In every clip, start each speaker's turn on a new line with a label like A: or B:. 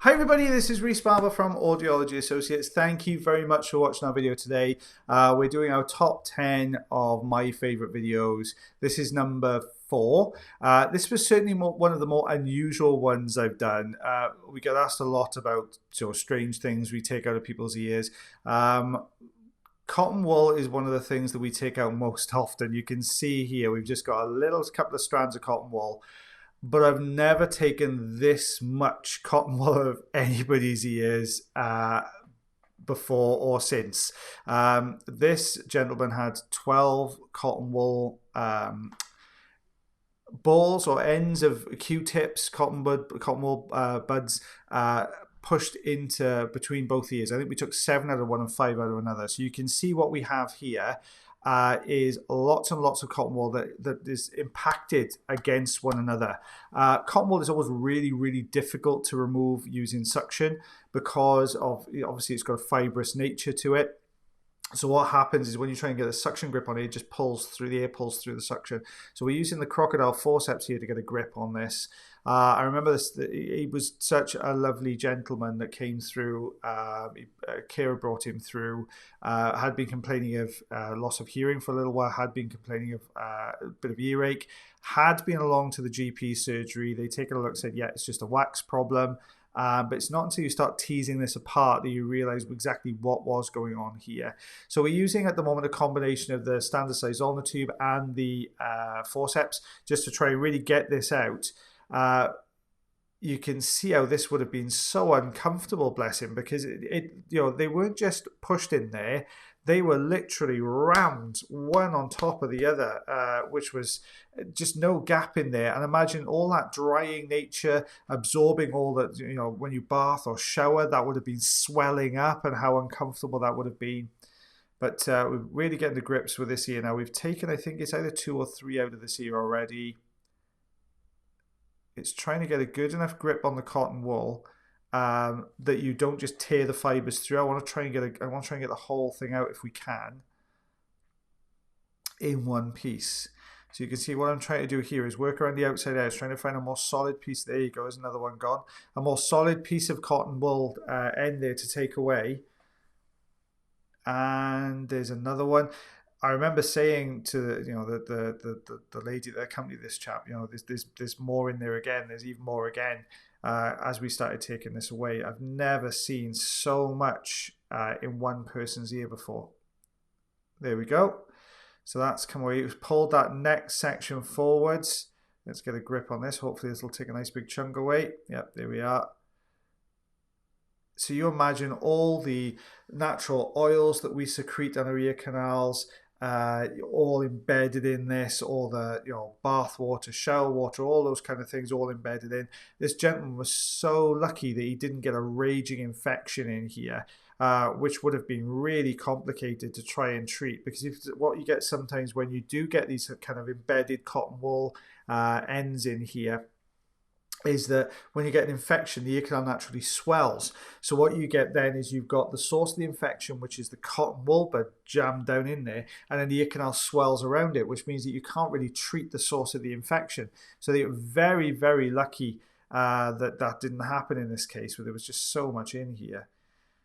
A: Hi everybody, this is Rhys Barber from Audiology Associates. Thank you very much for watching our video today. We're doing our top 10 of my favorite videos. This is number 4. This was certainly one of the more unusual ones I've done. We get asked a lot about strange things we take out of people's ears. Cotton wool is one of the things that we take out most often. You can see here we've just got a little couple of strands of cotton wool. But I've never taken this much cotton wool out of anybody's ears before or since. This gentleman had 12 cotton wool balls or ends of Q-tips, cotton wool buds pushed into between both ears. I think we took 7 out of one and 5 out of another. So you can see what we have here. Is lots and lots of cotton wool that is impacted against one another. Cotton wool is always really, really difficult to remove using suction because of, obviously, it's got a fibrous nature to it. So what happens is when you try and get a suction grip on it, it just pulls through the air, pulls through the suction. So we're using the crocodile forceps here to get a grip on this. I remember this. He was such a lovely gentleman that came through. Kira brought him through. Had been complaining of loss of hearing for a little while. Had been complaining of a bit of earache. Had been along to the GP surgery. They taken a look, said, yeah, it's just a wax problem. But it's not until you start teasing this apart that you realize exactly what was going on here. So we're using at the moment a combination of the standard size ulnar tube and the forceps just to try and really get this out. You can see how this would have been so uncomfortable, bless him, because they weren't just pushed in there. They were literally rammed one on top of the other, which was just no gap in there. And imagine all that drying nature, absorbing all that, when you bath or shower, that would have been swelling up and how uncomfortable that would have been. But we're really getting to grips with this ear now. We've taken, I think it's either 2 or 3 out of this ear already. It's trying to get a good enough grip on the cotton wool that you don't just tear the fibers through. I want to try and get the whole thing out if we can in one piece. So you can see what I'm trying to do here is work around the outside edge, trying to find a more solid piece. There you go, there's another one gone. A more solid piece of cotton wool end there to take away. And there's another one. I remember saying to the lady that accompanied this chap, there's more in there again. There's even more again. As we started taking this away, I've never seen so much in one person's ear before. There we go. So that's come away. We've pulled that next section forwards. Let's get a grip on this. Hopefully this will take a nice big chunk away. Yep, there we are. So you imagine all the natural oils that we secrete on our ear canals, all embedded in this, all the bath water, shower water, all those kind of things all embedded in. This gentleman was so lucky that he didn't get a raging infection in here, which would have been really complicated to try and treat, because what you get sometimes when you do get these kind of embedded cotton wool ends in here is that when you get an infection, the ear canal naturally swells. So what you get then is you've got the source of the infection, which is the cotton wool bud jammed down in there, and then the ear canal swells around it, which means that you can't really treat the source of the infection. So they were very, very lucky that didn't happen in this case, where there was just so much in here.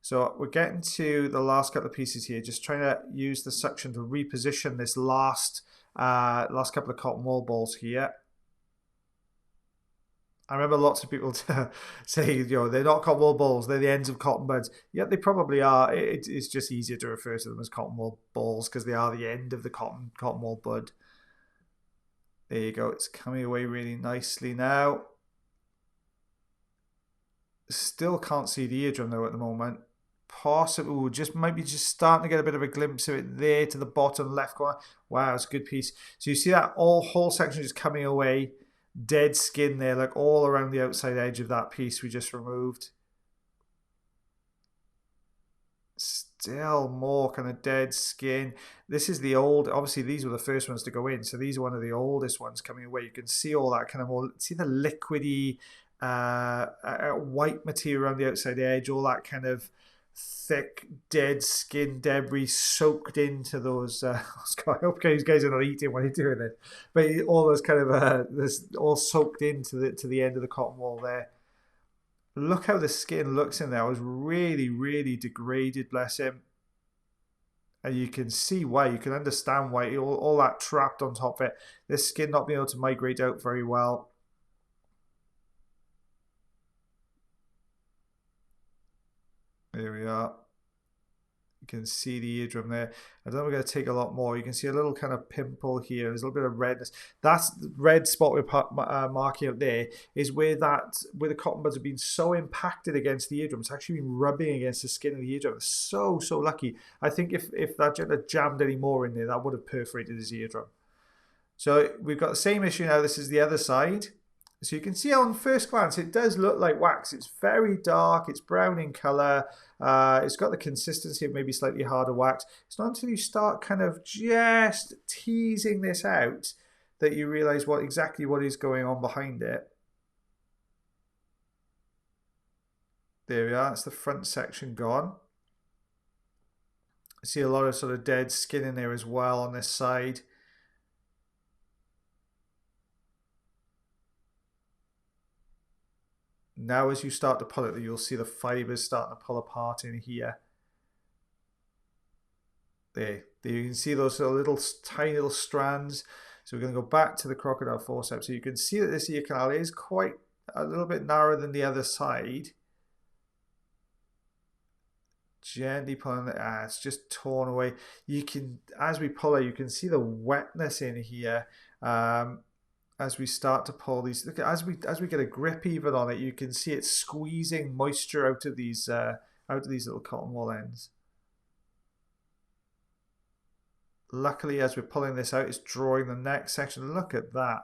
A: So we're getting to the last couple of pieces here, just trying to use the suction to reposition this last couple of cotton wool balls here. I remember lots of people say, they're not cotton wool balls, they're the ends of cotton buds. Yeah, they probably are. It's just easier to refer to them as cotton wool balls because they are the end of the cotton wool bud. There you go. It's coming away really nicely now. Still can't see the eardrum though at the moment. Possibly, might be just starting to get a bit of a glimpse of it there to the bottom left corner. Wow, it's a good piece. So you see that whole section just coming away. Dead skin there, like all around the outside edge of that piece we just removed. Still more kind of dead skin. This is the old, obviously these were the first ones to go in, so these are one of the oldest ones coming away. You can see all that kind of more, see the liquidy white material around the outside edge, all that kind of thick dead skin debris soaked into those I hope you guys are not eating while you're doing this, but all those kind of this all soaked into the end of the cotton wool there. Look how the skin looks in there. It was really, really degraded, bless him. And you can see why. You can understand why. All that trapped on top of it. This skin not being able to migrate out very well. There we are. You can see the eardrum there. I don't know, we're going to take a lot more. You can see a little kind of pimple here. There's a little bit of redness. That's the red spot we're marking out there is where the cotton buds have been so impacted against the eardrum. It's actually been rubbing against the skin of the eardrum. It's so lucky. I think if that had jammed any more in there, that would have perforated his eardrum. So we've got the same issue now. This is the other side. So you can see on first glance, it does look like wax. It's very dark. It's brown in color. It's got the consistency of maybe slightly harder wax. It's not until you start kind of just teasing this out that you realize exactly what is going on behind it. There we are. That's the front section gone. I see a lot of sort of dead skin in there as well on this side. Now as you start to pull it, you'll see the fibers starting to pull apart in here. There you can see those little tiny little strands. So we're going to go back to the crocodile forceps. So you can see that this ear canal is quite a little bit narrower than the other side. Gently pulling it. It's just torn away. You can, as we pull it, you can see the wetness in here. As we start to pull these, look, as we get a grip even on it, you can see it squeezing moisture out of these little cotton wool ends. Luckily, as we're pulling this out, it's drawing the next section. Look at that.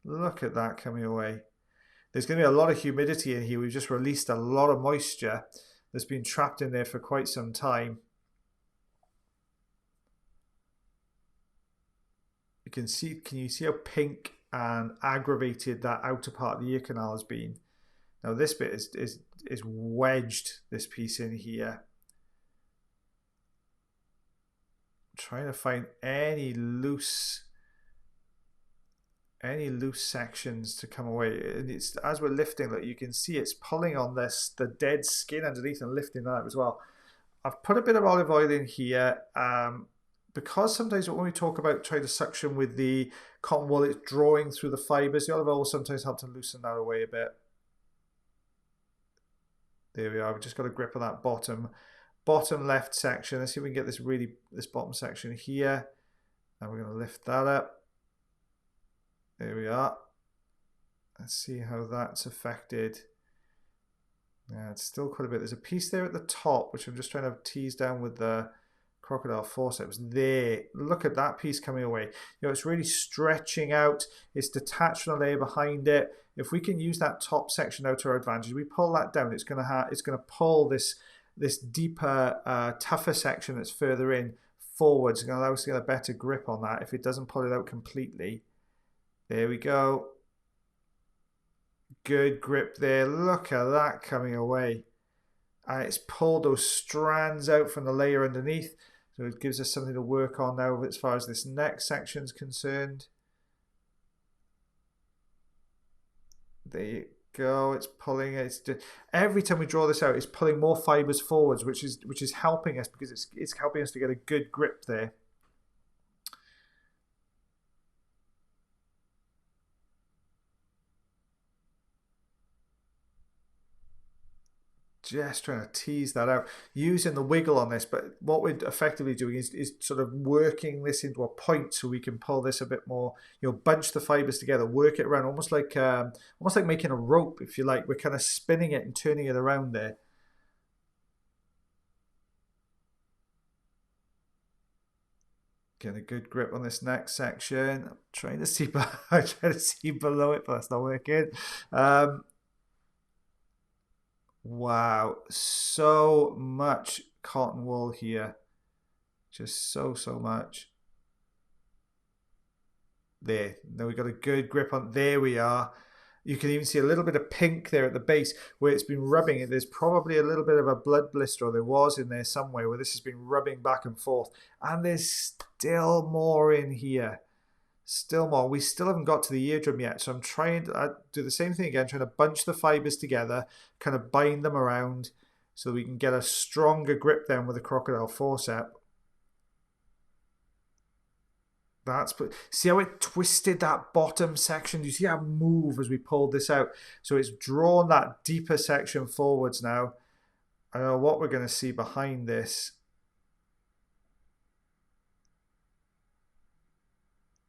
A: Look at that coming away. There's going to be a lot of humidity in here. We've just released a lot of moisture that's been trapped in there for quite some time. Can you see how pink and aggravated that outer part of the ear canal has been? Now this bit is wedged, this piece in here. I'm trying to find any loose sections to come away. And it's, as we're lifting, look, you can see it's pulling on the dead skin underneath and lifting that as well. I've put a bit of olive oil in here. Because sometimes when we talk about trying to suction with the cotton wool, it's drawing through the fibers. The olive oil will sometimes help to loosen that away a bit. There we are. We've just got a grip on that bottom left section. Let's see if we can get this bottom section here. And we're going to lift that up. There we are. Let's see how that's affected. Yeah, it's still quite a bit. There's a piece there at the top, which I'm just trying to tease down with the crocodile forceps. There, look at that piece coming away. You know, it's really stretching out. It's detached from the layer behind it. If we can use that top section out to our advantage, we pull that down. It's going to pull this deeper, tougher section that's further in forwards. It's going to allow us to get a better grip on that. If it doesn't pull it out completely, there we go. Good grip there. Look at that coming away. And it's pulled those strands out from the layer underneath. So it gives us something to work on now as far as this next section is concerned. There you go. It's pulling. Every time we draw this out, it's pulling more fibers forwards, which is helping us because it's helping us to get a good grip there. Just trying to tease that out, using the wiggle on this, but what we're effectively doing is sort of working this into a point so we can pull this a bit more, bunch the fibers together, work it around, almost like making a rope, if you like. We're kind of spinning it and turning it around there. Get a good grip on this next section. I'm trying to see below it, but that's not working. Wow, so much cotton wool here. Just so much. There. Now we've got a good grip on. There we are. You can even see a little bit of pink there at the base where it's been rubbing it. There's probably a little bit of a blood blister, or there was in there somewhere, where this has been rubbing back and forth. And there's still more in here. Still more. We still haven't got to the eardrum yet. So I'm trying to do the same thing again, trying to bunch the fibers together, kind of bind them around so we can get a stronger grip then with the crocodile forceps. See how it twisted that bottom section? You see how it move as we pulled this out? So it's drawn that deeper section forwards now. I don't know what we're going to see behind this.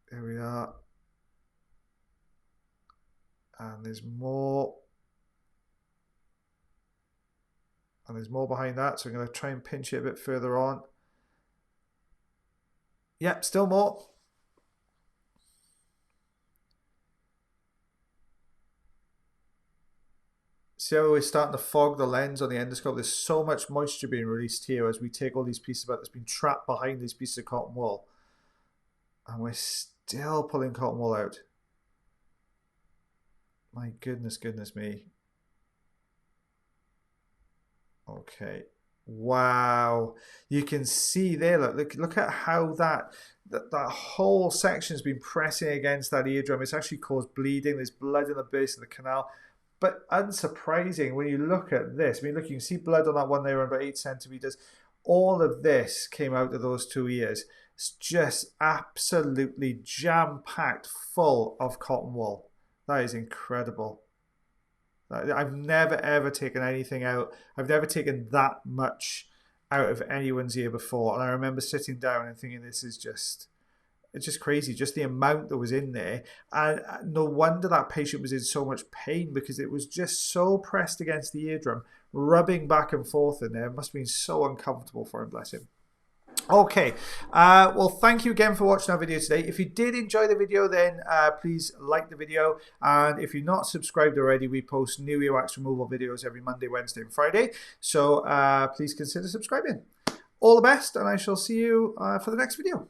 A: There we are. And there's more. And there's more behind that. So I'm going to try and pinch it a bit further on. Yep, still more. See how we're starting to fog the lens on the endoscope? There's so much moisture being released here as we take all these pieces out that's been trapped behind these pieces of cotton wool. And we're still pulling cotton wool out. My goodness, goodness me. Okay. Wow. You can see there, look at how that whole section's been pressing against that eardrum. It's actually caused bleeding. There's blood in the base of the canal. But unsurprising, when you look at this, I mean, look, you can see blood on that one there, about 8 centimeters. All of this came out of those 2 ears. It's just absolutely jam-packed full of cotton wool. That is incredible. I've never, ever taken anything out. I've never taken that much out of anyone's ear before. And I remember sitting down and thinking, this is just... It's just crazy, just the amount that was in there. And no wonder that patient was in so much pain, because it was just so pressed against the eardrum, rubbing back and forth in there. It must have been so uncomfortable for him, bless him. Okay, well, thank you again for watching our video today. If you did enjoy the video, then please like the video. And if you're not subscribed already, we post new earwax removal videos every Monday, Wednesday, and Friday. So please consider subscribing. All the best, and I shall see you for the next video.